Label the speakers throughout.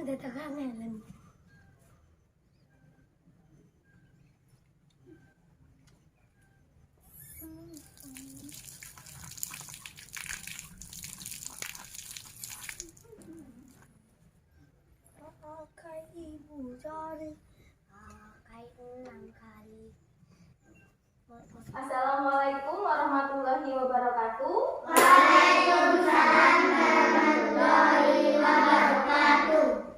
Speaker 1: Ada tekangan. Pakai ibu jari, pakai 6 kali.
Speaker 2: Assalamualaikum warahmatullahi wabarakatuh.
Speaker 3: Waalaikumsalam warahmatullahi wabarakatuh.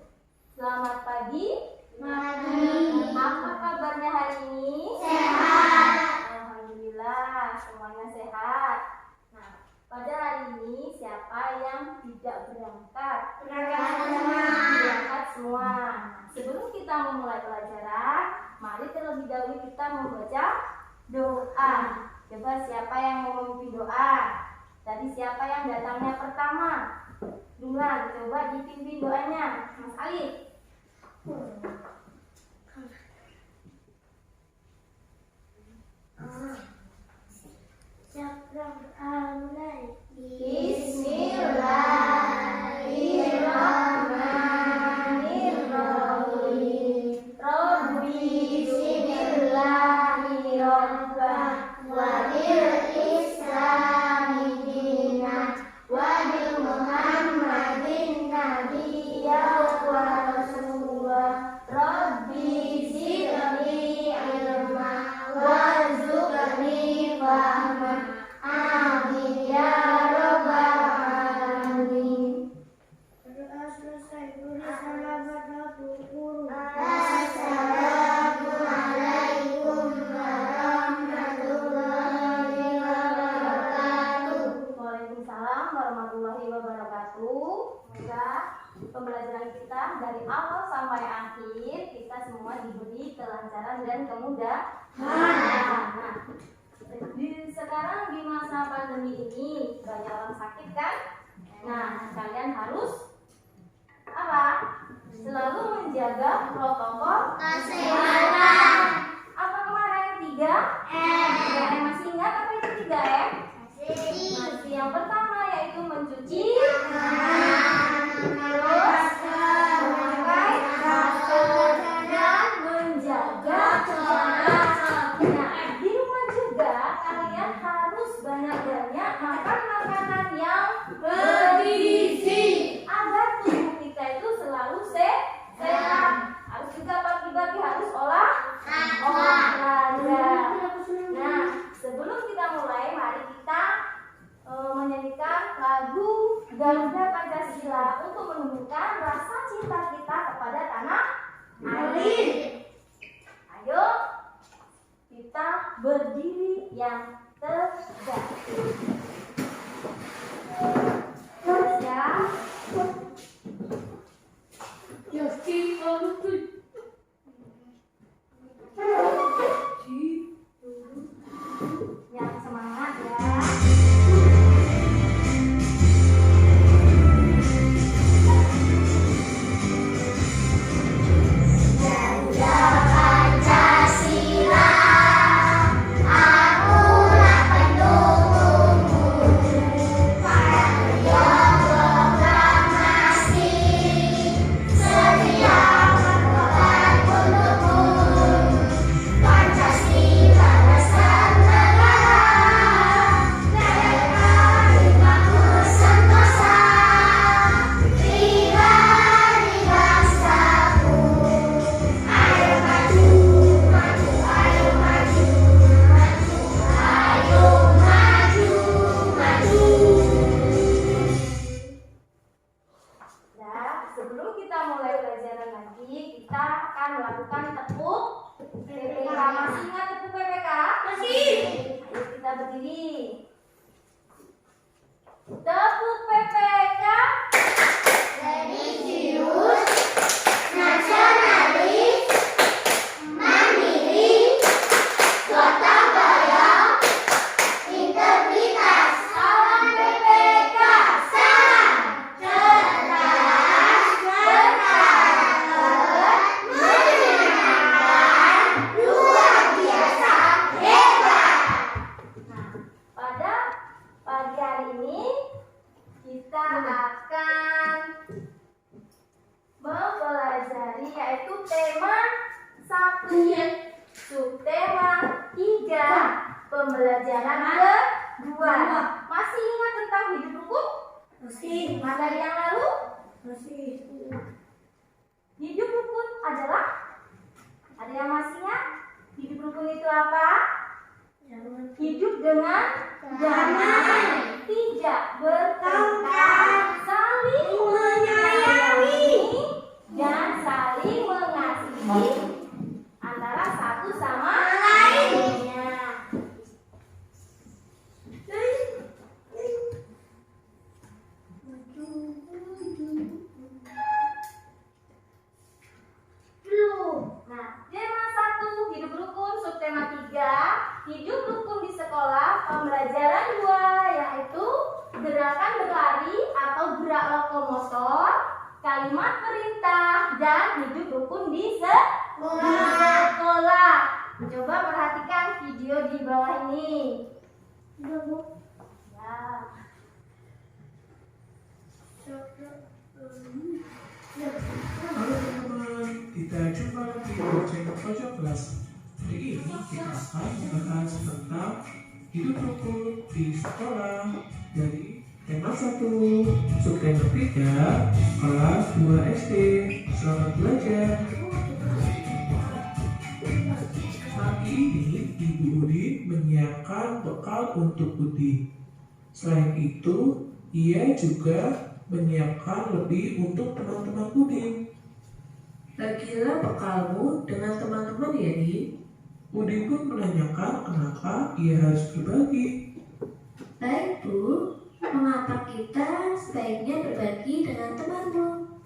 Speaker 2: Selamat pagi.
Speaker 3: Pagi.
Speaker 2: Apa kabarnya hari ini?
Speaker 3: Sehat.
Speaker 2: Alhamdulillah, semuanya sehat. Nah, pada hari ini siapa yang tidak berangkat? Berangkat semua. Sebelum kita memulai pelajaran, mari terlebih dahulu kita membaca doa. Coba siapa yang mau memimpin doa? Tadi siapa yang datangnya pertama? Duluan, coba dipimpin doanya, Mas Alif. Bismillahirrahmanirrahim. Rabbi zidni rabban wa bil islami dinan wa bi Muhammadin nabiyyan wa rasulullah. Rabbi zidni ilma warzuqni fahma. Amin ya rabbal alamin.
Speaker 1: Berdoa selesai, beri salamat satu guru.
Speaker 3: Assalamualaikum warahmatullahi wabarakatuh.
Speaker 2: Waalaikumsalam warahmatullahi wabarakatuh. Semoga pembelajaran kita dari awal sampai akhir kita semua diberi kelancaran dan kemudahan. Nah, sekarang di masa pandemi ini banyak orang sakit kan? Nah, kalian harus apa? Selalu menjaga protokol
Speaker 3: Kesehatan.
Speaker 2: Apa kemarin 3? Masih ingat apa itu 3 ya? Masih. Yang pertama yaitu mencuci terus memakai masker dan menjaga jarak. Nah, di rumah juga kalian harus banyak-banyak makan makanan yang bergizi agar tubuh kita itu selalu sehat. Harus juga pagi-pagi harus olahraga. Nah, sebelum kita mulai, mari kita menyanyikan lagu Garuda Pancasila untuk menunjukkan rasa cinta kita kepada tanah air. Ayo kita berdiri yang tegak. Siap? Yang semangat ya.
Speaker 3: Garuda Pancasila, akulah pendukungmu. Karya proklamasi, setia berkorban untukmu. Pancasila dasar negara, mereka hikmahmu sentosa. Pribadi bangsaku, ayo maju, maju, ayo maju, maju, ayo maju, maju.
Speaker 2: Nah, sebelum kita mulai pelajaran nanti, kita akan melakukan tepuk PPK. Masih ingat tepuk PPK? Masih. Ayo kita berdiri. Tepuk PPK.
Speaker 3: Religius, nasionalis, mandiri, gotong royong, integritas.
Speaker 2: Salam PPK.
Speaker 3: Salam cerdas, berkarakter, menyenangkan, luar biasa, hebat.
Speaker 2: Nah, pada pagi hari ini kita akan mempelajari, yaitu tema 1. Subtema 3, pembelajaran kedua. Masih ingat tentang hidup rukun?
Speaker 1: Masih.
Speaker 2: Materi yang lalu?
Speaker 1: Masih.
Speaker 2: Hidup rukun adalah? Ada yang masih ingat? Hidup rukun itu apa? Hidup dengan damai, tidak bertengkar, saling menyayangi, dan saling mengasihi antara satu sama lainnya. Nah, tema 1 hidup rukun, subtema 3 hidup rukun di sekolah, pembelajaran 2 yaitu gerakan berlari atau gerak lokomotor, kalimat perintah, dan hidup rukun di sekolah. Coba perhatikan video di bawah ini. Ya.
Speaker 4: Halo teman-teman, kita jumpa lagi di channel Pojok Kelas. Hari ini kita akan membahas tentang hidup rukun di sekolah dari tema 1, subtema 3, kelas 2 SD. Selamat belajar. Pagi ini Ibu Udin menyiapkan bekal untuk Udin. Selain itu, ia juga menyiapkan lebih untuk teman-teman Udin. Bagilah bekalmu dengan teman-teman ya, Din. Udin pun menanyakan kenapa ia harus berbagi.
Speaker 3: Baik Bu, mengapa kita sebaiknya berbagi dengan temanmu?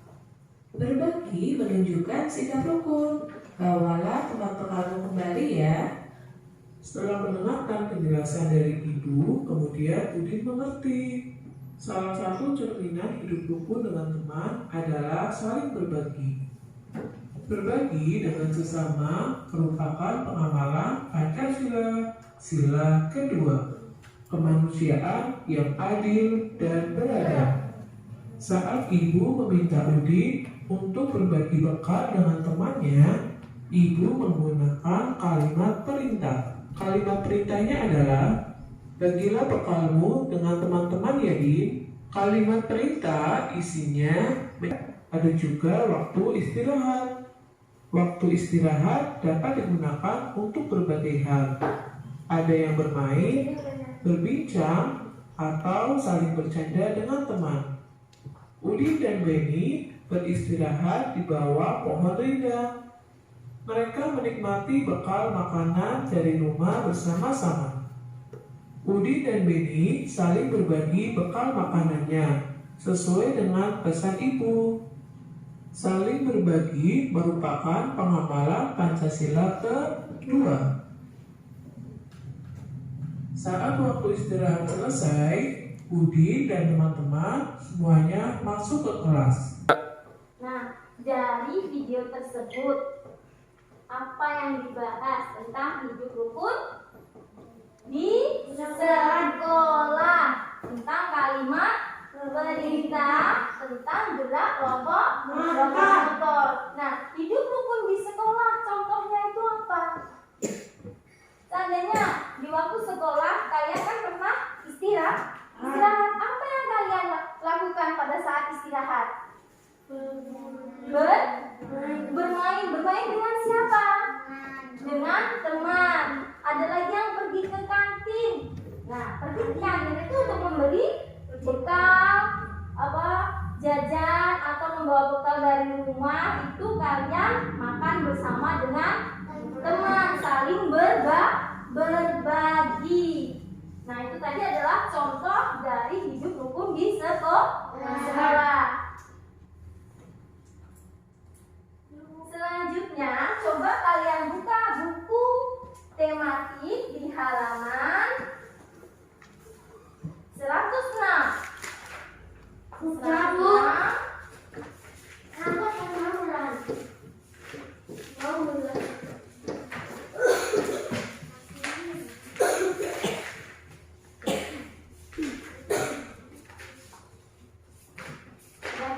Speaker 4: Berbagi menunjukkan sikap rukun. Bawalah teman bekalmu kembali ya. Setelah mendengarkan penjelasan dari ibu, kemudian Udin mengerti. Salah satu cerminan hidup rukun dengan teman adalah saling berbagi. Berbagi dengan sesama merupakan pengamalan Pancasila, sila kedua, kemanusiaan yang adil dan beradab. Saat ibu meminta Udin untuk berbagi bekal dengan temannya, ibu menggunakan kalimat perintah. Kalimat perintahnya adalah, bagilah bekalmu dengan teman-teman ya, Din. Kalimat perintah isinya ada juga waktu istirahat. Waktu istirahat dapat digunakan untuk berbagai hal. Ada yang bermain, berbincang, atau saling bercanda dengan teman. Udin dan Beni beristirahat di bawah pohon rindang. Mereka menikmati bekal makanan dari rumah bersama-sama. Udin dan Beni saling berbagi bekal makanannya sesuai dengan pesan ibu. Saling berbagi merupakan pengamalan Pancasila kedua. Saat waktu istirahat selesai, Udin dan teman-teman semuanya masuk ke kelas.
Speaker 2: Nah, dari video tersebut apa yang dibahas tentang hidup rukun di sekolah, tentang kalimat perintah, tentang gerak lokomotor. Nah, hidup rukun di sekolah contohnya itu apa? Seandainya di waktu sekolah kalian kan pernah istirahat. Apa yang kalian lakukan pada saat istirahat? Bermain dengan siapa? Dengan teman. Ada lagi yang pergi ke kantin. Nah, pergi ke kantin itu untuk membeli bekal, jajan atau membawa bekal dari rumah. Itu kalian makan bersama dengan teman, saling berbagi. Nah, itu tadi adalah contoh dari hidup rukun di sekolah. Selanjutnya, coba kalian buka buku tematik di halaman 106. Sudah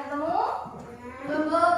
Speaker 2: ketemu? Belum.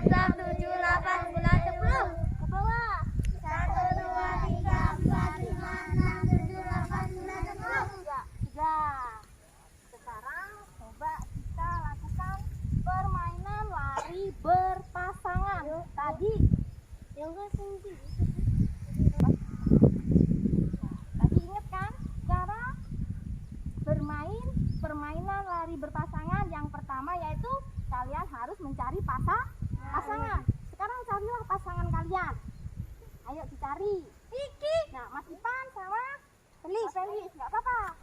Speaker 1: enam, tujuh, delapan, sembilan, 10. Ke bawah. 1, 2, 3, 4, 5, 6, 7, 8, 9, 10. 3. Sekarang coba kita lakukan permainan lari berpasangan. Tadi yang enggak sendiri. dicari. Kiki. Nah, Mas Ipan sama Felis. Nggak apa-apa.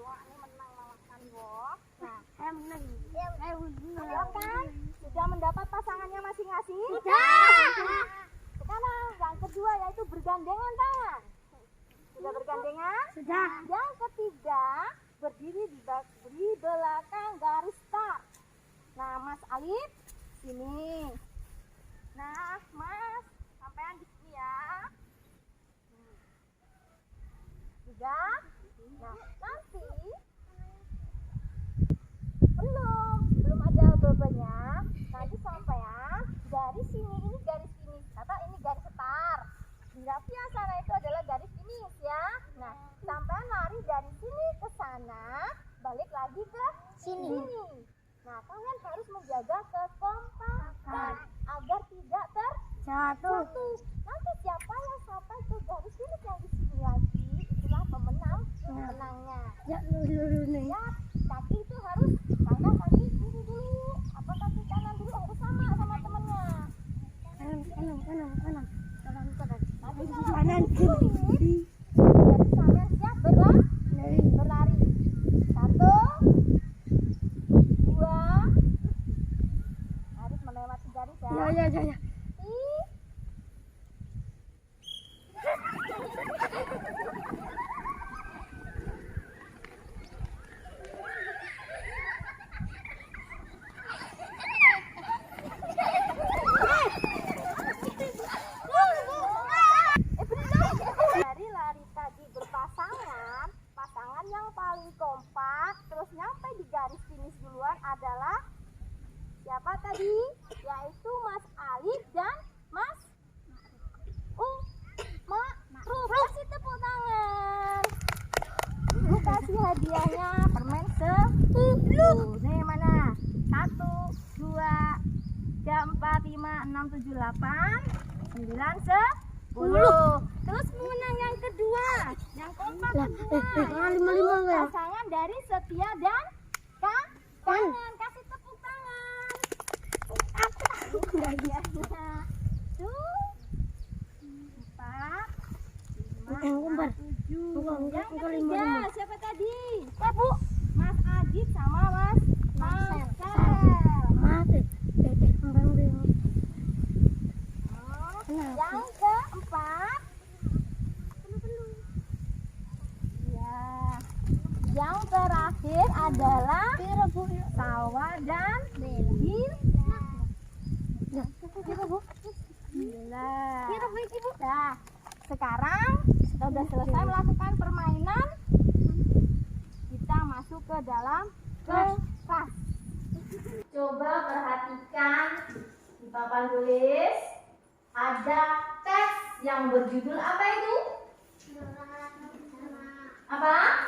Speaker 1: Tua ini menang malahan wah. Nah, saya menang. Iya kan? Sudah mendapat pasangannya masing-masing? Sudah. Sekarang yang kedua yaitu bergandengan tangan. Sudah bergandengan? Sudah. Yang ketiga berdiri di belakang garis start. Nah, Mas Alif sini. Nah, Mas sampean di sini ya. Sudah. Nah, nanti belum ada bebannya. Nanti sampean dari sini, ini garis finish atau ini garis start. Di rafia sana itu adalah garis finish ya. Nah, sampean lari dari sini ke sana, balik lagi ke sini. Nah, kalian harus menjaga kekompakan agar tidak terjatuh. Nanti siapa yang sampai ke garis finish yang di sini lagi, itulah pemenangnya. Ya, kaki itu harus karena kaki kiri dulu, apa kaki kanan dulu harus sama temennya. Kanan kiri. Jadi sampai siap berlari. 1, 2, harus melewati garis ya. Ya. Dari lari tadi berpasangan, pasangan yang paling kompak terus nyampe di garis finish duluan adalah siapa tadi? Yaitu Mas Alif dan Mas Ma'ruf. Kasih tepuk tangan. Ibu kasih hadiahnya permen 10. Nih mana? 1, 2, 3, 4, 5, 6, 7, 8, 9, 10. Terus pemenang yang kedua, yang kompak kedua, pasangan dari Setia dan Kangen. Kasih tepuk tangan. Hadiahnya. 1, 4, 5, 7. Yang ketiga siapa tadi? Bu. Mas Adit sama Mas Marcel. Yang keempat, ya, yang terakhir adalah Salwa dan Bin. Nah, sekarang sudah selesai melakukan permainan, kita masuk ke dalam kelas.
Speaker 2: Coba perhatikan di papan tulis ada teks yang berjudul apa itu? Apa?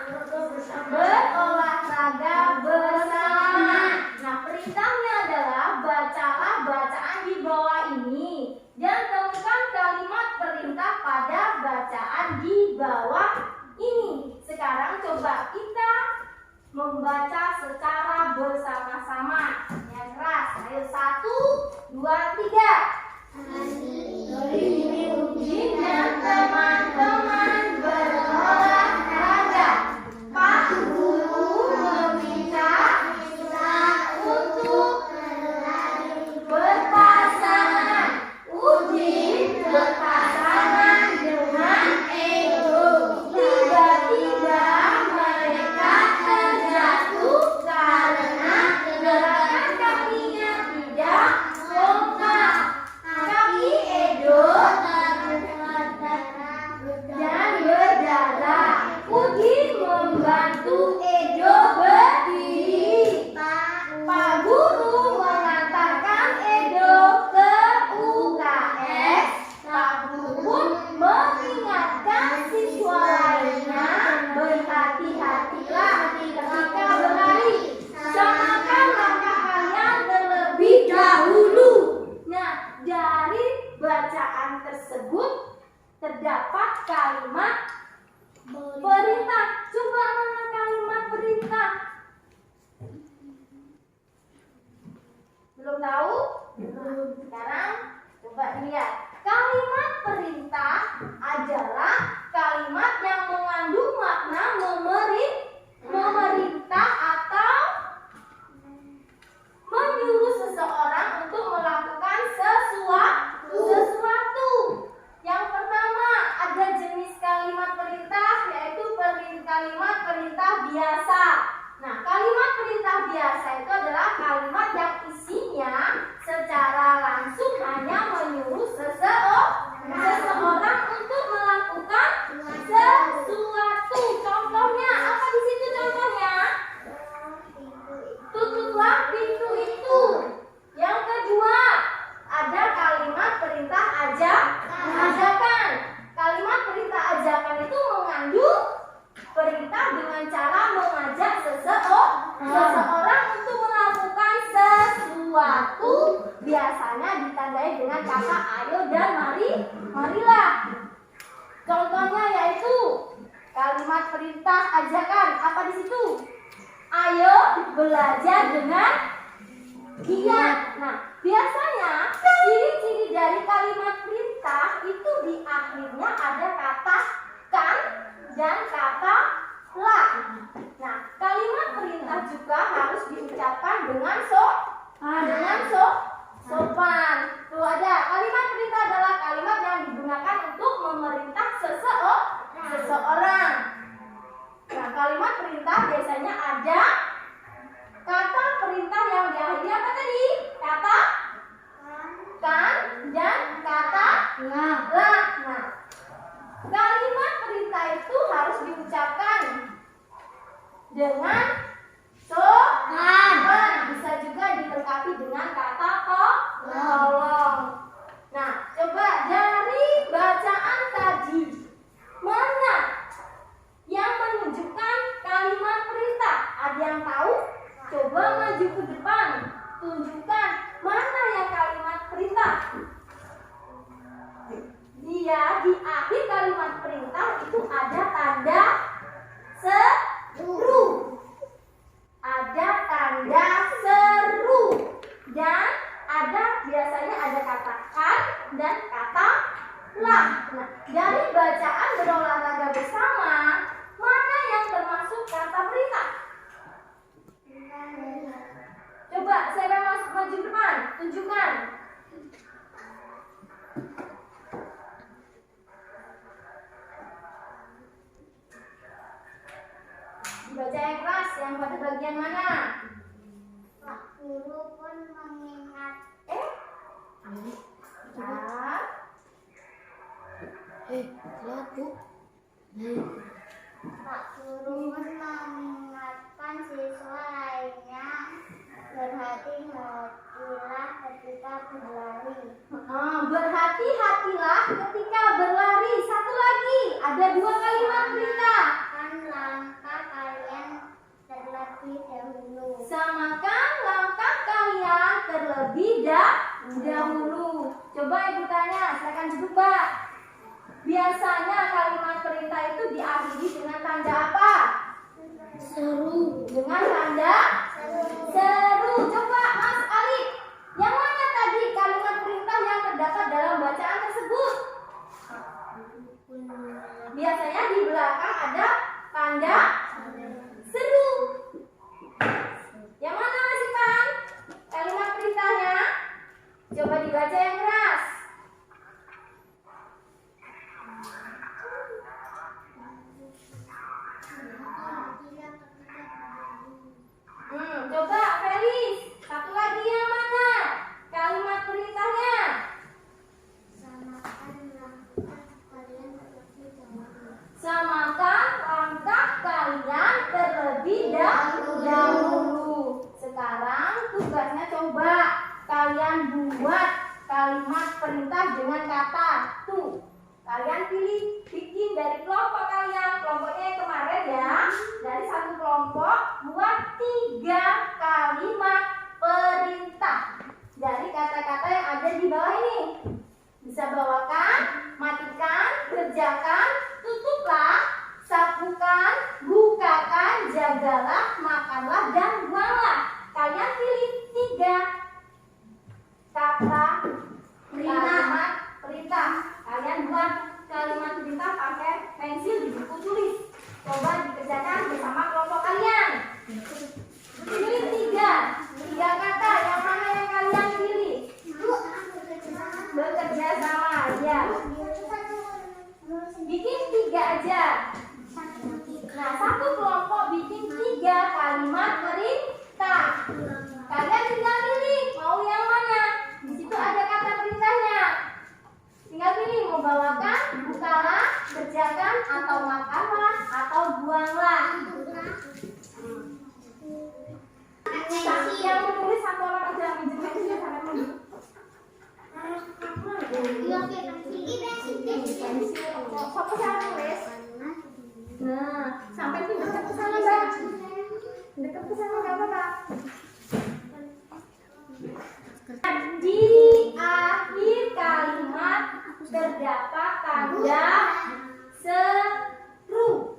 Speaker 2: Berolahraga bersama. Nah, perintahnya adalah bacalah bacaan di bawah ini dan temukan kalimat perintah pada bacaan di bawah ini. Sekarang coba kita membaca secara bersama-sama. Yang keras. Ayo 1, 2, 3. Udin dan teman-teman berolahraga. Pak Guru meminta kita untuk berpasangan. Udin berpasangan dengan Edo. Tiba-tiba mereka terjatuh karena gerakan kakinya tidak kompak. Kaki Edo dan berdarah. Udin membantu Edo berdiri. Pak Guru mengantarkan Edo ke UKS. Pak Guru mengingatkan siswa lainnya, berhati-hatilah ketika berlari. Samakan langkah kalian terlebih dahulu. Nah, dari bacaan tersebut terdapat kalimat perintah. Coba mana kalimat perintah? Belum tahu? Sekarang coba dilihat. Kalimat perintah adalah kalimat yang mengandung makna memerintah atau menyuruh seseorang untuk melakukan sesuatu. Yang pertama, ada jenis kalimat perintah, yaitu kalimat perintah biasa. Nah, kalimat perintah biasa itu adalah kalimat yang isinya secara langsung hanya menyuruh seseorang untuk melakukan sesuatu. Contohnya, apa di situ contohnya? Tutuplah pintu itu. Yang kedua, ada kalimat perintah ajakan. Kalimat perintah ajakan itu mengandung perintah dengan cara mengajak seseorang untuk melakukan sesuatu, biasanya ditandai dengan kata ayo dan marilah. Contohnya yaitu kalimat perintah ajakan. Apa di situ? Ayo belajar dengan giat. Nah, biasanya ciri-ciri dari kalimat perintah itu di akhirnya ada kata kan dan kata lah. Nah, kalimat perintah juga harus diucapkan dengan sopan. Tuh ada, kalimat perintah adalah kalimat yang digunakan untuk memerintah seseorang. Nah, kalimat perintah biasanya ada kata perintah yang diakhiri apa tadi? Kata kan dan kata lah. Nah, kalimat perintah itu harus diucapkan dengan sopan. Bisa juga dilengkapi dengan kata tolong. Nah, coba dari bacaan tadi, mana yang menunjukkan kalimat perintah? Ada yang tahu? Coba maju ke depan, tunjukkan mana yang kalimat perintah. Dia di akhir kalimat perintah itu ada tanda seru. Ada tanda seru. Dan biasanya ada kata kan dan kata lah. Nah, dari bacaan berolahraga bersama, mana yang termasuk kata perintah? Coba saya maju depan, tunjukkan. Dibaca yang keras, yang pada bagian mana?
Speaker 1: Pak Guru pun mengingat. Pak Guru pun mengingatkan siswa lainnya berhati-hatilah ketika berlari.
Speaker 2: Berhati-hatilah ketika berlari. Satu lagi, ada dua kalimat perintah.
Speaker 1: Samakan langkah kalian terlebih dahulu.
Speaker 2: Samakan langkah kalian terlebih dahulu. Coba ibu tanya, silakan duduk Pak. Biasanya kalimat perintah itu diakhiri dengan tanda apa? Seru. Dengan tanda seru. Coba Mas Alif, yang mana tadi kalimat perintah yang terdapat dalam bacaan tersebut? Biasanya di belakang ada tanda seru. Yang mana Mas Ipan? Kalimat perintahnya? Coba dibaca yang keras. Coba Felis, satu lagi yang mana? Kalimat perintahnya? Samakan langkah kalian terlebih dahulu. Sekarang tugasnya coba kalian buat kalimat perintah dengan kata tuh. Kalian bikin dari kelompok kalian. Kelompoknya yang kemarin ya. Dari satu kelompok buat 3 kalimat perintah dari kata-kata yang ada di bawah ini. Bisa bawakan, matikan, kerjakan, tutuplah, sapukan, bukakan, jagalah, makanlah, dan buanglah. Kalian pilih 3 kata kalimat sama. Ya. Bikin 3 aja. Nah, satu kelompok bikin 3 kalimat perintah. Kalian tinggal pilih mau yang mana. Di situ ada kata perintahnya. Tinggal pilih mau bawakan, bukalah, kerjakan, atau makanlah, atau buanglah. Yang menulis satu orang aja, minjem sampai menulis. Nah, sampai dekat ke sana, Bang. Dekat ke sana enggak apa-apa. Di akhir kalimat terdapat tanda seru.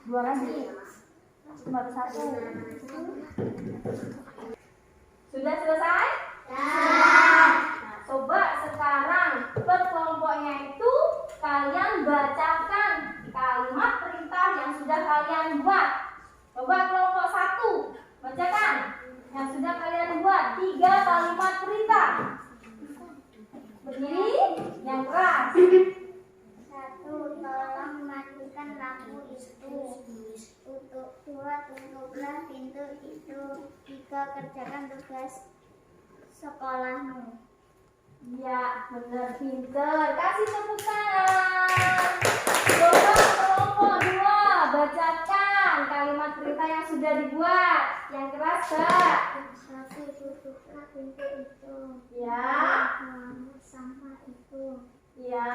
Speaker 2: Dua lagi, baru 1. Sudah selesai? Nah, coba sekarang per kelompoknya itu kalian bacakan kalimat perintah yang sudah kalian buat. Coba kelompok 1, bacakan yang sudah kalian buat 3 kalimat perintah. Berdiri, yang keras.
Speaker 1: 1. Tolong matikan lampu itu. 2. Tutuplah pintu itu. 3. Kerjakan tugas sekolahmu.
Speaker 2: Ya, benar, pinter. Kasih tepuk tangan. Coba kelompok 2, bacakan kalimat perintah yang sudah dibuat. Yang keras, Kak.
Speaker 1: 1. Tutuplah pintu itu.
Speaker 2: Ya.
Speaker 1: Buang sampah itu.
Speaker 2: Ya.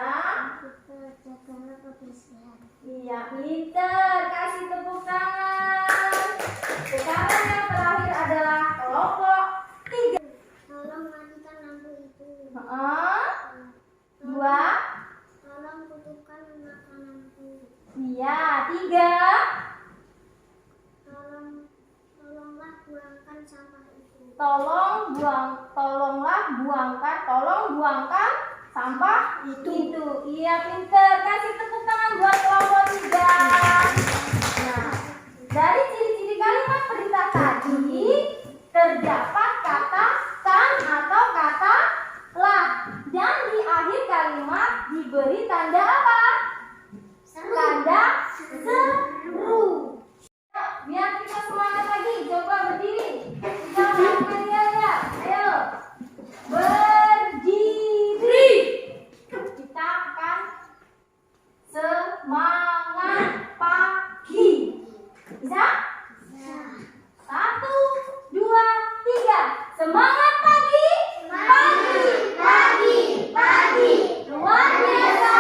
Speaker 1: 3. Jagalah kebersihan.
Speaker 2: Iya, pinter. Kasih tepuk tangan. Sekarang yang terakhir adalah kelompok 3.
Speaker 1: Tolong matikan lampu itu.
Speaker 2: 2.
Speaker 1: Tolong tutupkan makananku.
Speaker 2: Iya, 3.
Speaker 1: Tolonglah buangkan sampah itu.
Speaker 2: Tolong buangkan sampah itu. Iya, pinter. Kasih tepuk tangan buat kelompok 3. Nah, dari ciri-ciri kalimat perintah tadi terdapat kata kan atau kata lah, dan di akhir kalimat diberi tanda apa? Tanda seru. Biar kita semangat lagi, coba berdiri. Kita melakukan ya. Ayo. Berdiri. Kita akan semangat pagi. Bisa? 1, 2, 3. Semangat pagi. Pagi. Luar biasa.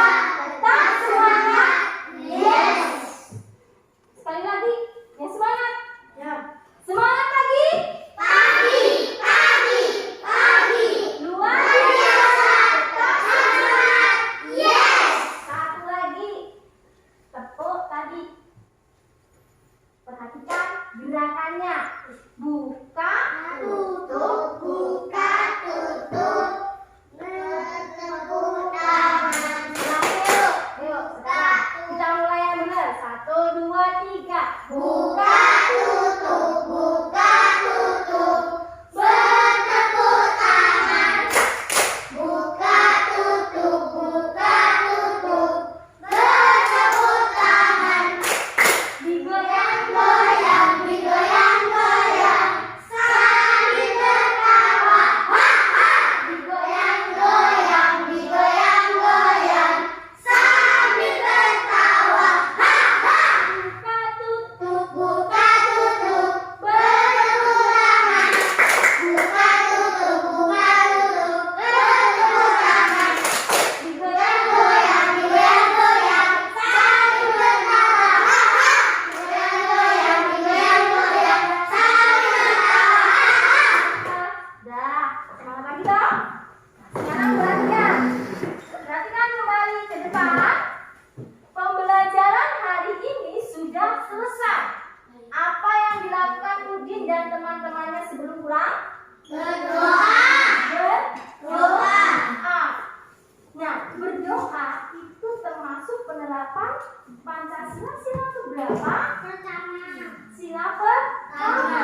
Speaker 2: berapa? Pancasila sila keberapa?
Speaker 1: Pertama.
Speaker 2: Sila pertama.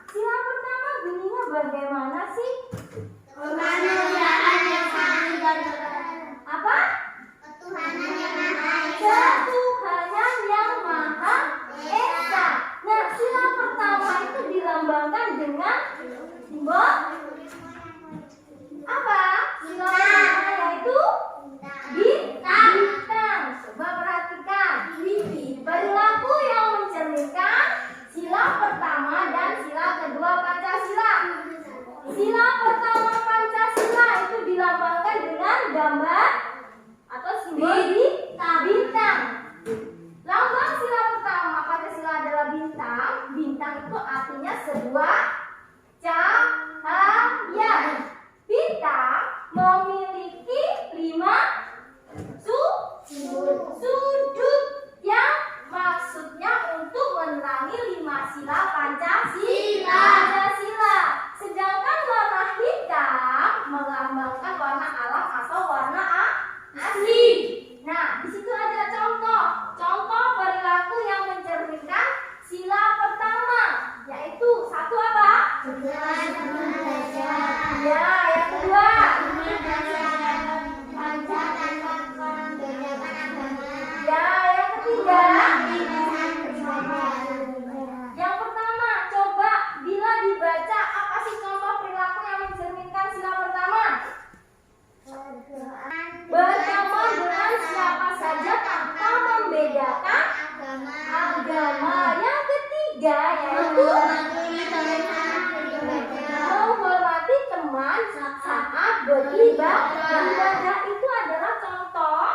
Speaker 2: Sila pertama bunyinya bagaimana sih?
Speaker 1: Kemanusiaan yang saling berperan.
Speaker 2: Apa?
Speaker 1: Ketuhanan yang Maha Esa.
Speaker 2: Ketuhanan yang Maha Esa. Nah, sila pertama itu dilambangkan dengan simbol apa? Sila pertama yaitu bintang. Coba perhatikan. Perilaku yang mencerminkan sila pertama dan sila kedua Pancasila. Sila pertama Pancasila itu dilambangkan dengan gambar atau simbol bintang. Lambang sila pertama Pancasila adalah bintang. Bintang itu artinya sebuah cahaya. Bintang memiliki 5 sudut yang maksudnya untuk menerangi 5 sila Pancasila. Sedangkan warna hitam melambangkan warna alam atau warna asli. Nah, di situ ada contoh perilaku yang mencerminkan sila pertama, yaitu satu apa? Ya, yang kedua. Ya, yang ketiga. Yang pertama, coba bila dibaca apa sih contoh perilaku yang mencerminkan sila pertama? Berteman dengan siapa saja tanpa membedakan agama. Yang ketiga yaitu menghormati teman saat beribadah. Ibadah itu adalah contoh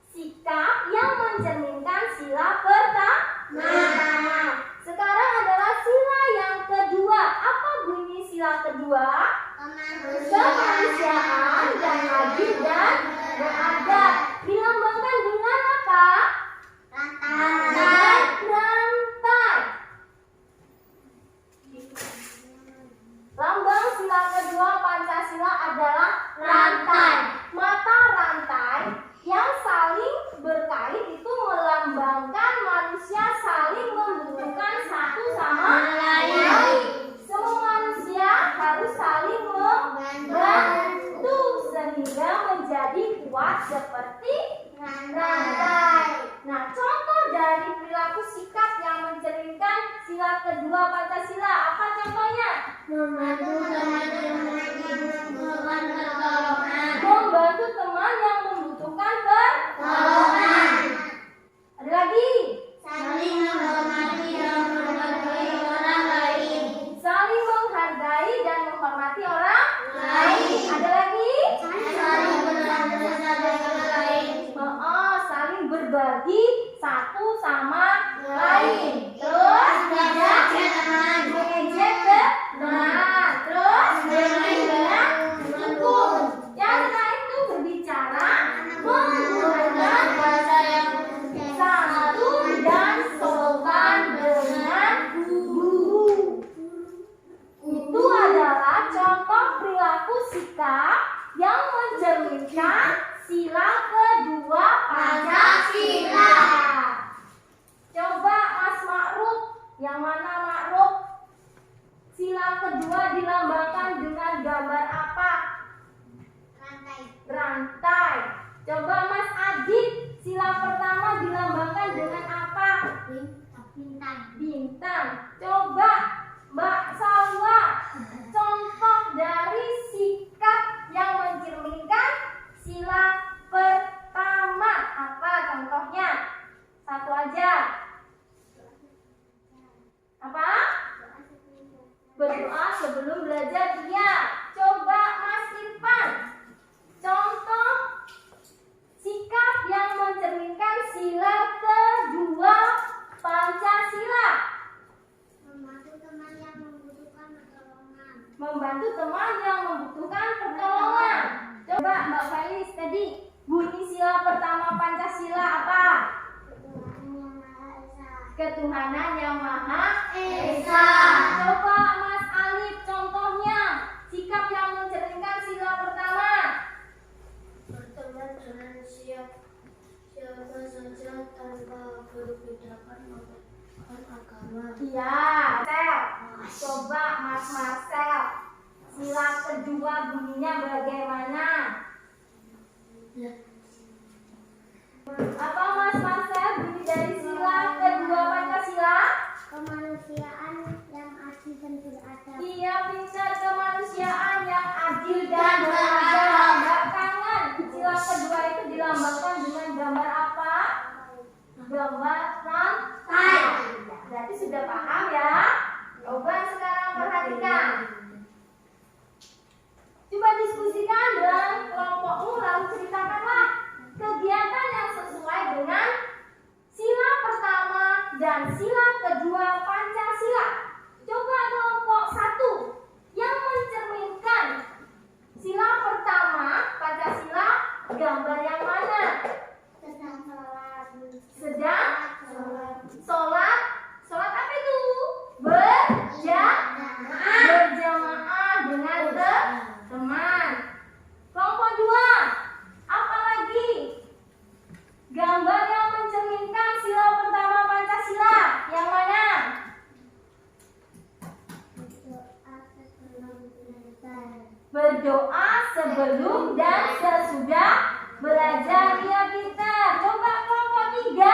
Speaker 2: sikap yang mencerminkan sila pertama. Sekarang adalah sila yang kedua. Apa bunyi sila kedua? Kemanusiaan dan adil dan beradab. Dilambangkan dengan apa? Rantai. Lambang sila kedua Pancasila adalah rantai. Mata rantai yang saling berkait itu melambangkan manusia saling membutuhkan satu sama lain. Semua manusia harus saling membantu sehingga menjadi kuat seperti rantai. Nah, contoh dari perilaku sikap yang mencerminkan sila kedua Pancasila apa contohnya?
Speaker 1: Membantu teman yang membutuhkan pertolongan.
Speaker 2: Membantu teman yang membutuhkan pertolongan. Ada lagi?
Speaker 1: Saling menghormati dan menghargai orang lain.
Speaker 2: Saling menghargai dan menghormati orang lain. Ada lagi?
Speaker 1: Saling berbagi satu sama lain.
Speaker 2: Saling berbagi satu sama lain. Terus mengejek teman. Terus bermain dengan hukum. Yang lain itu berbicara menggunakan bahasa yang santun dan sopan dengan guru. Itu adalah contoh perilaku sikap yang mencerminkan sila kedua Pancasila. Coba Mas Ma'ruf, yang mana Ma'ruf? Sila kedua dilambangkan dengan gambar apa? Rantai. Coba Mas Adit, sila pertama dilambangkan dengan apa? Bintang. Coba Mbak Salwa, contoh dari sikap yang mencerminkan sila pertama apa contohnya? Satu aja. Apa? Berdoa sebelum belajar. Iya. Coba Mas Irfan, contoh sikap yang mencerminkan sila kedua Pancasila.
Speaker 1: Membantu teman yang membutuhkan pertolongan.
Speaker 2: Membantu teman yang membutuhkan pertolongan. Coba Mbak Felis tadi bunyi sila pertama Pancasila apa? Ketuhanan yang Maha Esa. Coba Mas Alif contohnya sikap yang mencerminkan sila pertama.
Speaker 1: Berteman dengan siapa
Speaker 3: siapa saja tanpa berbedakan agama.
Speaker 2: Iya, Marcel. Coba Mas Marcel. Sila kedua bunyinya bagaimana? Apa Mas Marcel bunyi dari sila kedua Pancasila?
Speaker 1: Kemanusiaan yang adil dan beradab.
Speaker 2: Iya, pintar, kemanusiaan yang adil dan beradab. Nggak kangen. Sila kedua itu dilambangkan dengan gambar apa? Gambar rantai. Berarti sudah paham ya? Coba sekarang perhatikan. Coba diskusikan dengan kelompokmu, lalu ceritakanlah kegiatan yang sesuai dengan sila pertama dan sila kedua Pancasila. Coba kelompok 1 yang mencerminkan sila pertama Pancasila, gambar yang mana?
Speaker 1: Sedang sholat.
Speaker 2: Sedang sholat. Sholat apa itu? Berjamaah dengan teman. Kelompok 2, apa lagi? Gambar yang mencerminkan sila pertama Pancasila, yang mana? Berdoa sebelum dan sesudah belajar. Ya pintar. Coba kelompok 3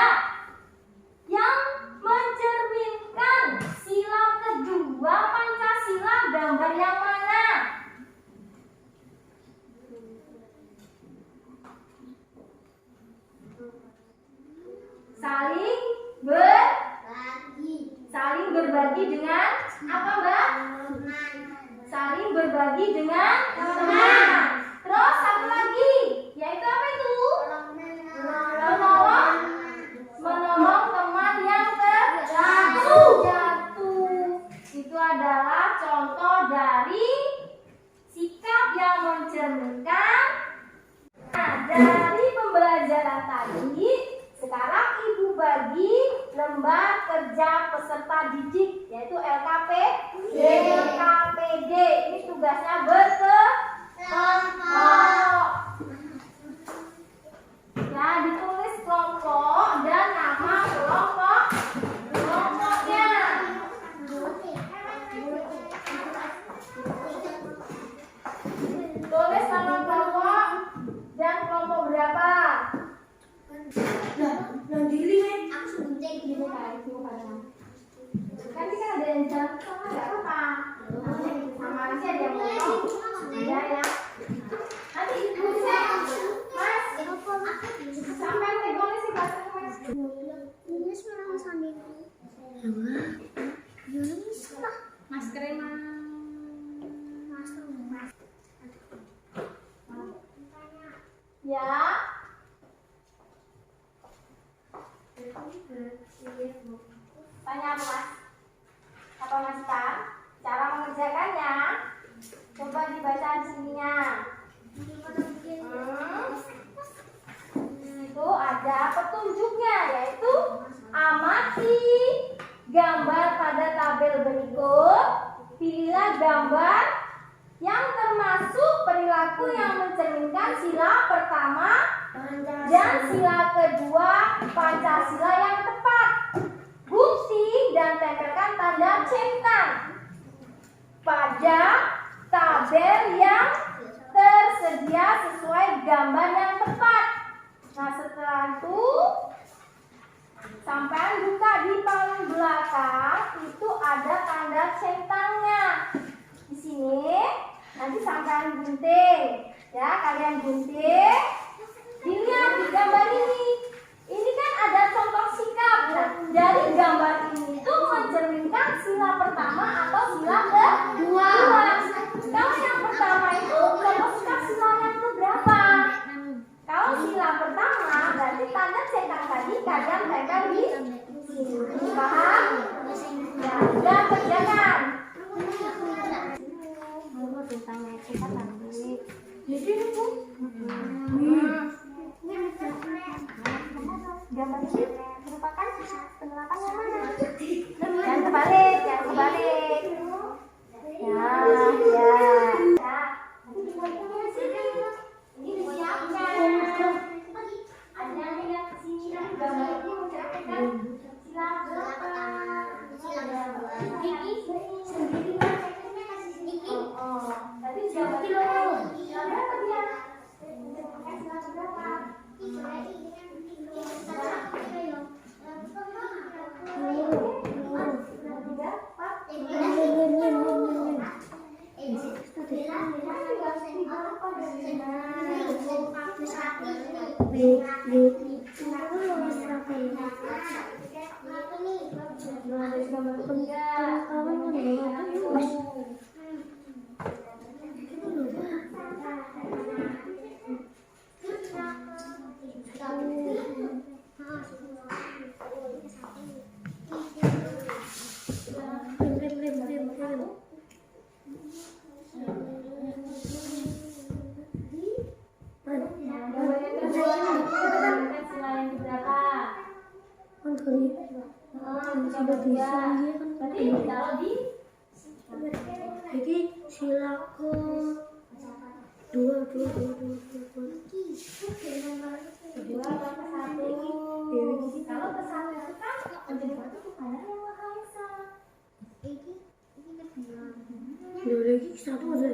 Speaker 2: yang mencerminkan sila kedua Pancasila, gambar yang mana? Saling berbagi dengan apa, Mbak? Saling berbagi dengan teman. Terus satu lagi, yaitu apa itu? Menolong teman yang terjatuh. Itu adalah contoh dari sikap yang mencerminkan. Nah, dari pembelajaran tadi, sekarang Ibu bagi lembar kerja peserta didik, yaitu LKPD. Ini tugasnya berkelompok. Ya, ditulis kelompok dan nama kelompoknya. Tulis nama kelompok dan kelompok berapa. Nanti kan ada yang jalan sama, nggak apa-apa. Sama aja ada yang ngomong. Iya ya. Nanti ibu saya, Mas, sampai tegolnya sih bahasa Mas. Mas krema. Ya. Tanya apa, Mas? Apa Mas Tan? Cara mengerjakannya? Coba dibaca di sininya. Itu ada petunjuknya, yaitu amati gambar pada tabel berikut. Pilihlah gambar yang termasuk perilaku yang mencerminkan sila pertama dan sila kedua Pancasila yang tepat. Bukti dan tempelkan tanda centang pada tabel yang tersedia sesuai gambar yang tepat. Nah, setelah itu sampai buka di paling belakang, itu ada tanda centangnya. Di sini nanti sampai gunting, ya, kalian gunting. Dilihat di gambar ini. Ini kan ada contoh sikap. Nah, dari gambar ini itu mencerminkan sila pertama atau sila kedua. Kalau yang pertama itu contoh sikap sila yang keberapa? Kalau sila pertama berarti tanda centang tadi kalian tempel di sini. Paham? Ya, udah kerjakan. Jadi itu. Gambar ini merupakan penerapan yang mana? Yang terbalik, yang terbalik. Ya, ya. Nanti dibaliknya sini. Ini disiapkan. Ada yang lihat ke sini. Berarti ditaruh di
Speaker 3: Jadi sila ke dua.
Speaker 2: kedua atau ke satu. Kalau ke satu itu kan menjadi batu kepada yang Maha Esa.
Speaker 3: Dua lagi satu aja.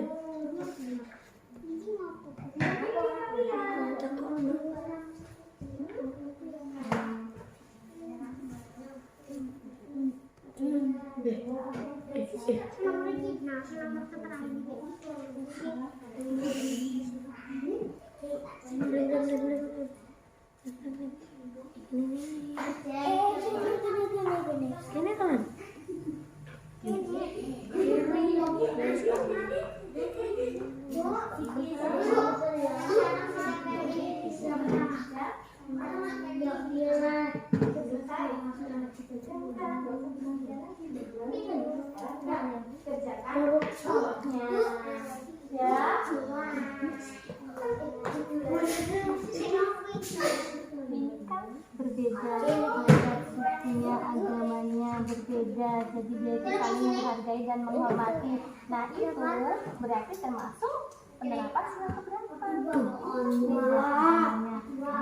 Speaker 3: Ini kan
Speaker 2: berbeda, sukunya, agamanya berbeda, jadi dia itu saling menghargai dan menghormati. Nah itu berarti termasuk penerapan sila keberapa? Agamanya,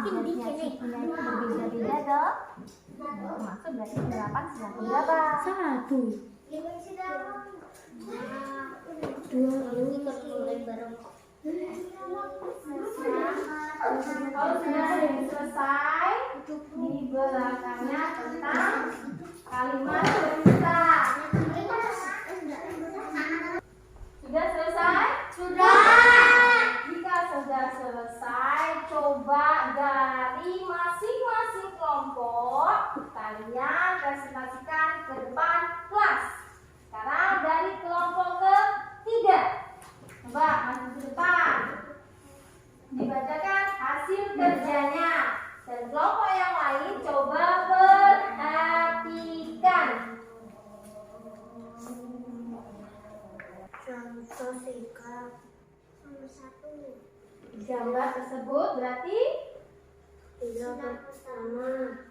Speaker 2: sukunya itu berbeda-beda dong. Termasuk berarti penerapan sila keberapa?
Speaker 3: satu.
Speaker 2: Kalau sudah selesai, di belakangnya tentang kalimat berita. Sudah selesai?
Speaker 1: Sudah.
Speaker 2: Jika sudah selesai, coba dari masing-masing kelompok kalian presentasikan ke depan kelas. Sekarang dari kelompok ketiga, coba maju ke depan. Dibacakan hasil kerjanya. Dan kelompok yang lain coba perhatikan.
Speaker 3: Contoh sikap
Speaker 2: Gambar tersebut berarti
Speaker 3: sila pertama.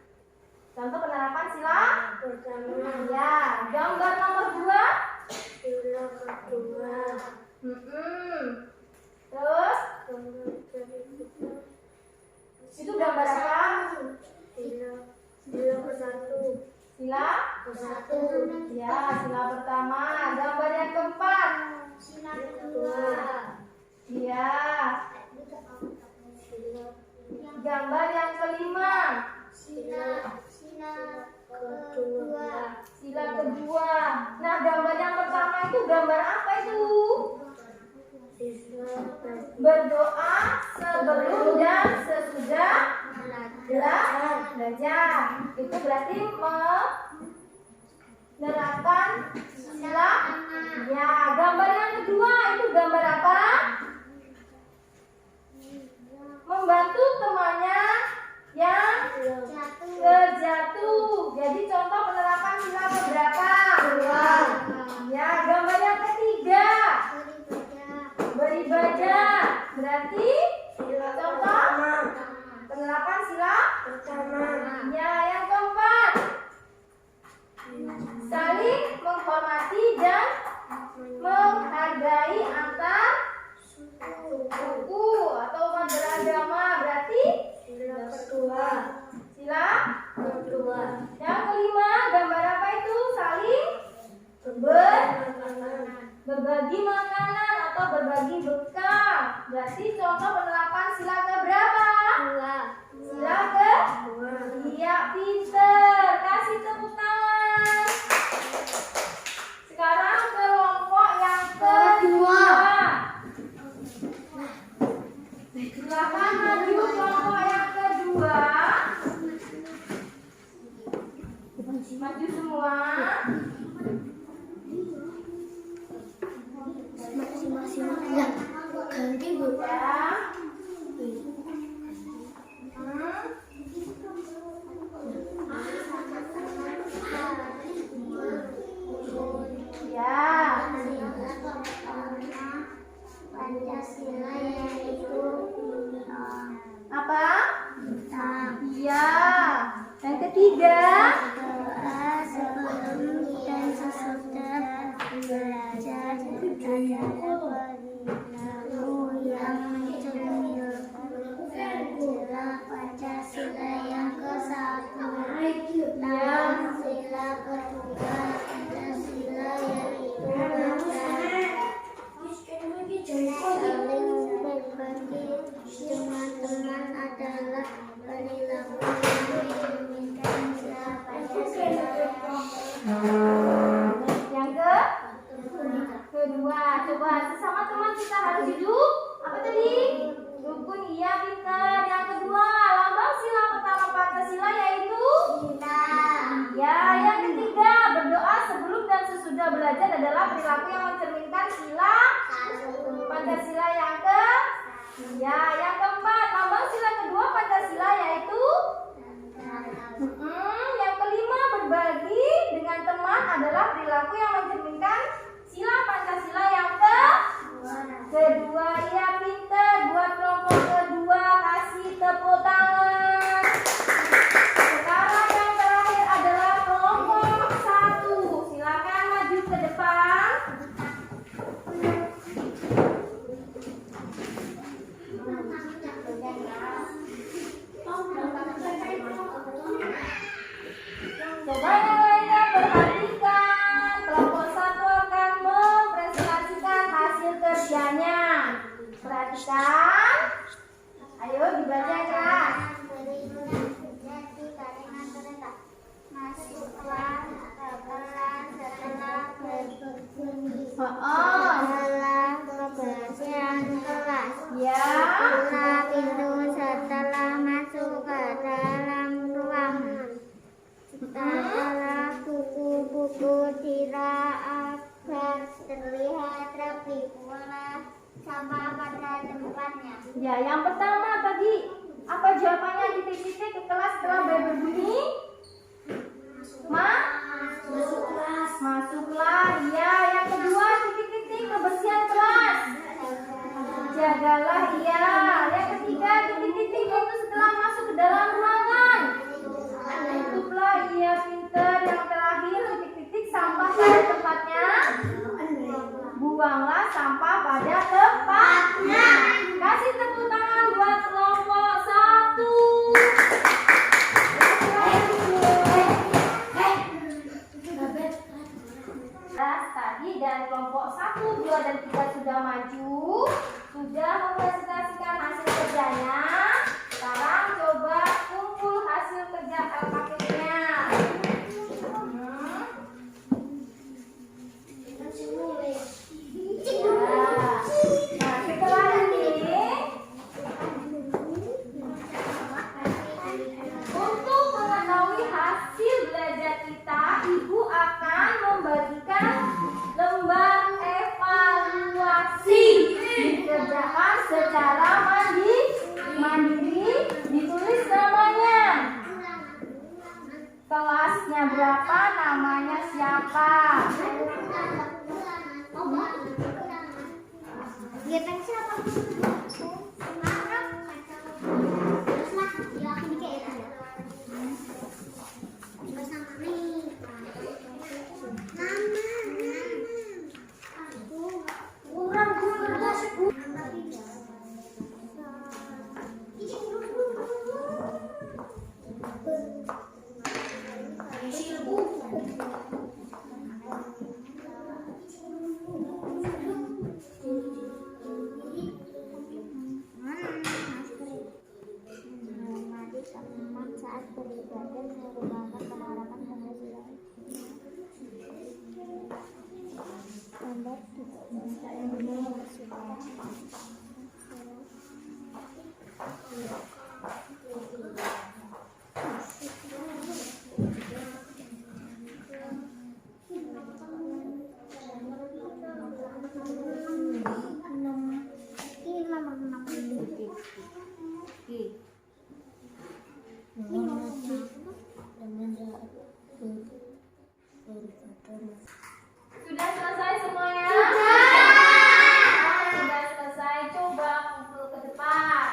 Speaker 2: contoh penerapan sila
Speaker 3: Pertama,
Speaker 2: ya. Gambar nomor 2
Speaker 3: sila kedua.
Speaker 2: Terus
Speaker 3: Gambar ketiga,
Speaker 2: itu gambar apa?
Speaker 3: sila ke satu.
Speaker 2: Sila
Speaker 3: Ke satu.
Speaker 2: ya, sila pertama. Gambar yang keempat
Speaker 1: Sila
Speaker 3: Kedua.
Speaker 2: ya.
Speaker 3: Sila
Speaker 2: Gambar yang kelima
Speaker 3: kedua.
Speaker 2: sila kedua. Nah, gambar yang pertama itu gambar apa itu?
Speaker 3: Sila
Speaker 2: Berdoa sebelum dan sesudah belajar. Itu berarti menerapkan sila. Ya, gambar yang kedua itu gambar apa? Membantu temannya yang terjatuh. Jadi contoh penerapan sila berapa? 2. Ya, gambar yang ketiga beribadah. Berarti contoh penerapan sila
Speaker 3: pertama.
Speaker 2: ya. Yang keempat saling menghormati dan menghargai antar suku atau umat beragama. Berarti
Speaker 3: Sila kedua.
Speaker 2: sila.
Speaker 3: Kedua.
Speaker 2: Yang kelima gambar apa itu? Saling berbagi makanan atau berbagi bekal. Berarti contoh penerapan sila keberapa? Sila ke? Iya, pinter. Kasih tepuk tangan. Sekarang kelompok yang kedua. Silakan maju kelompok yang kedua.
Speaker 1: Pancasila yang ke-1. Dalam sila kedua Pancasila yaitu saling berbagi dengan teman adalah perilaku yang mencerminkan sila Pancasila.
Speaker 2: Yang kedua, coba sesama teman kita harus hidup apa tadi? Rukun, iya pintar. Yang kedua, lambang sila pertama Pancasila yaitu
Speaker 1: Cinta.
Speaker 2: ya. Yang ketiga, berdoa sebelum dan sesudah belajar adalah perilaku yang mencerminkan sila Pancasila. Yang yang keempat, lambang sila kedua Pancasila yaitu yang kelima, berbagi dengan teman adalah perilaku yang mencerminkan sila Pancasila. Yang kedua, ya pintar. Buat kelompok kedua kasih tepuk tangan. Sekarang yang terakhir adalah kelompok 1. Silakan maju ke depan. Coba yang lainnya perhatikan. Kelompok 1 akan mempresentasikan hasil kerjanya. Perhatikan. Ayo dibaca kelas.
Speaker 1: Masuklah ke kelas setelah berbunyi.
Speaker 2: Oh,
Speaker 1: Setelah kebersihan kelas.
Speaker 2: ya.
Speaker 1: Buka pintu setelah masuk ke dalam ruangan. Setelah buku-buku tidak agar terlihat rapi, buanglah sampah pada tempatnya.
Speaker 2: Ya, yang pertama tadi apa jawabannya? Titik-titik ke kelas setelah berbunyi. Masuklah. Ya, yang kedua titik-titik kebersihan kelas. Jagalah. Ya, yang ketiga titik-titik itu setelah masuk ke dalam ruangan. Tutuplah. Iya pintar. Yang terakhir titik-titik sampah pada tempatnya. Buanglah sampah pada tempatnya. Kasih tepuk tangan buat kelompok 1. Tadi dan kelompok 1, 2, dan 3 sudah maju, sudah mempresentasikan hasil kerjanya. Sekarang coba kumpul hasil kerja LKP-nya. Nah, setelah ini untuk mengetahui hasil belajar kita, Ibu akan membagikan lembar evaluasi. Dikerjakan secara mandiri, ditulis namanya. Kelasnya berapa, namanya siapa.
Speaker 1: Kegiatan siapa? Saat beribadah merupakan penerapan Pancasila. Standar
Speaker 2: Sudah selesai semuanya? Sudah selesai. Coba kumpul ke depan.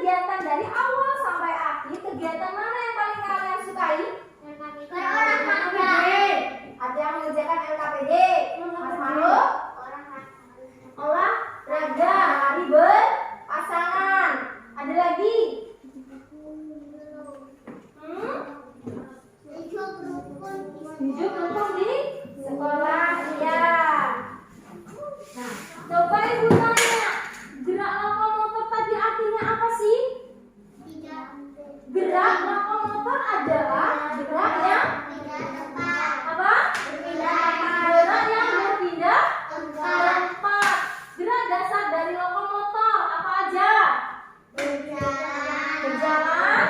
Speaker 2: kegiatan dari awal sampai akhir, kegiatan mana yang paling kalian sukai? Ada yang mengerjakan LKPD. Mas Maru? Olahraga, lari berpasangan. Ada lagi? Hidup rukun di sekolah, iya. Nah, coba ibu tanya, gerak lokomotor tadi artinya apa sih? Gerak lokomotor adalah gerak yang apa? Gerak yang berpindah tempat. Gerak dasar dari lokomotor apa aja? Berjalan,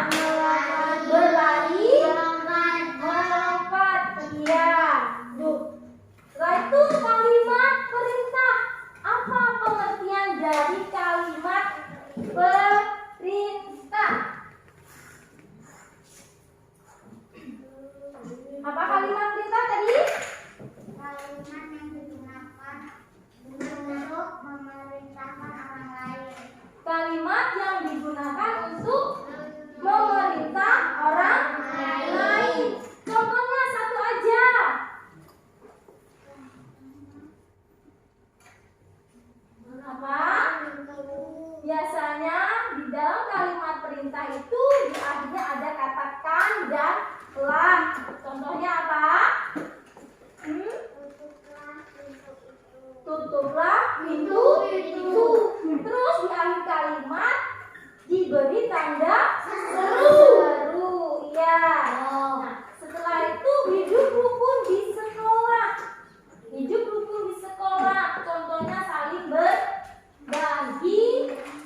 Speaker 2: berlari, melompat. Iya. Tuh. Setelah itu kalimat perintah. Apa pengertian dari kalimat perintah? Apa kalimat perintah tadi? Kalimat yang digunakan untuk memerintah orang lain. Contohnya satu aja. Apa? Biasanya di dalam kalimat perintah itu di akhirnya ada kata kan dan lah. Contohnya apa? Tutuplah pintu itu. Terus di akhir kalimat diberi tanda seru. Iya. Nah, setelah itu hidup rukun di sekolah. Hidup rukun di sekolah. Contohnya saling berbagi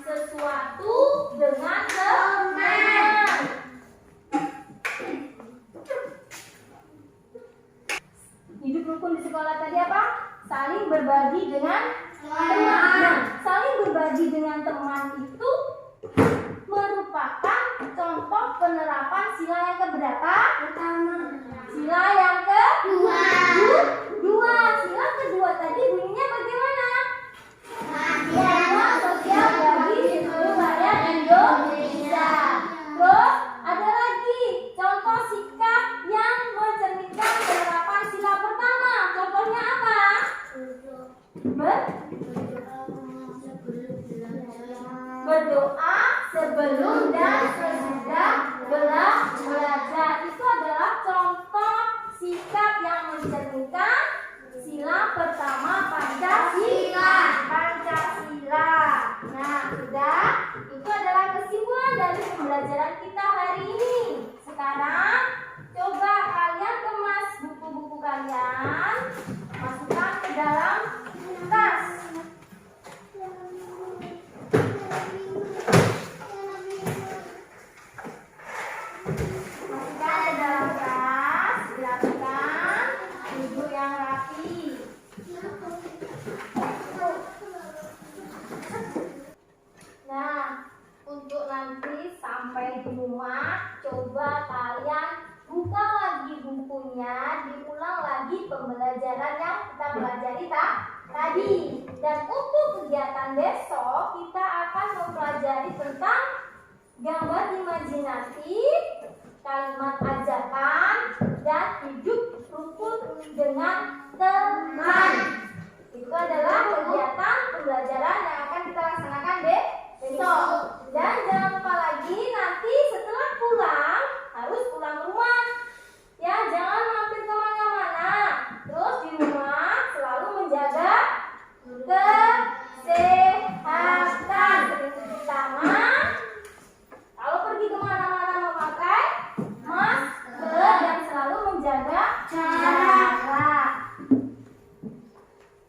Speaker 2: sesuatu dengan teman. Hidup rukun di sekolah tadi apa? Saling berbagi dengan teman. Nah, saling berbagi dengan teman itu merupakan contoh penerapan sila yang keberapa? Sila yang kedua. Sila kedua tadi bunyinya bagaimana? Sosial bagi seluruh rakyat Indonesia. Terus ada lagi contoh sikap yang mencerminkan penerapan sila pertama. Contohnya apa? Berdoa sebelum dan sesudah belajar. Itu adalah contoh sikap yang mencerminkan sila pertama Pancasila. Nah, sudah. Itu adalah kesimpulan dari pembelajaran kita hari ini. Sekarang coba kalian kemas buku-buku kalian, masukkan ke dalam tas. Masukkan ke dalam tas, rapikan, duduk yang rapi. Nah, untuk nanti sampai di rumah, coba kalian buka lagi bukunya, diulang lagi pembelajaran yang kita pelajari tadi. Dan untuk kegiatan besok, kita akan mempelajari tentang gambar imajinatif, kalimat ajakan, dan hidup rukun dengan teman. Itu adalah kegiatan pembelajaran yang akan kita laksanakan besok. Dan jangan lupa lagi nanti setelah pulang harus pulang rumah. Ya, jangan mampir kemana-mana. Terus di rumah selalu menjaga kesehatan. Cuci tangan. Kalau pergi kemana-mana memakai masker dan selalu menjaga jarak.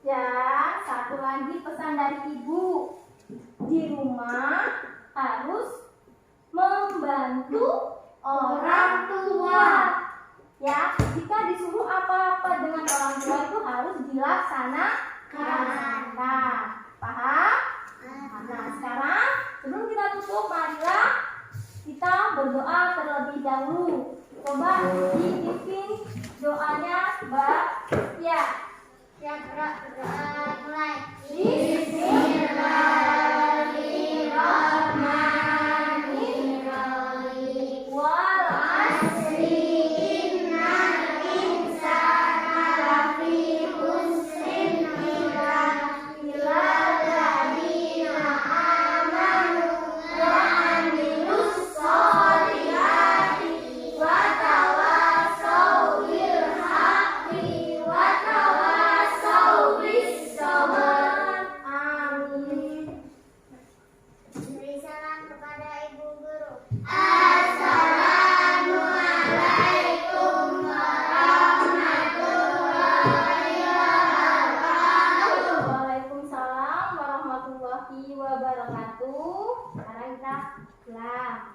Speaker 2: Dan satu lagi pesan dari ibu. Di rumah harus membantu orang tua. Ya, jika disuruh apa-apa dengan orang tua itu harus dilaksanakan. Nah, paham? Nah, sekarang sebelum kita tutup, marilah kita berdoa terlebih dahulu. Coba dipimpin doanya, Mbak. Ya. Berdoa mulai. Bismillahirrahmanirrahim. Waalaikumsalam warahmatullahi wabarakatuh. Sekarang kita pulang.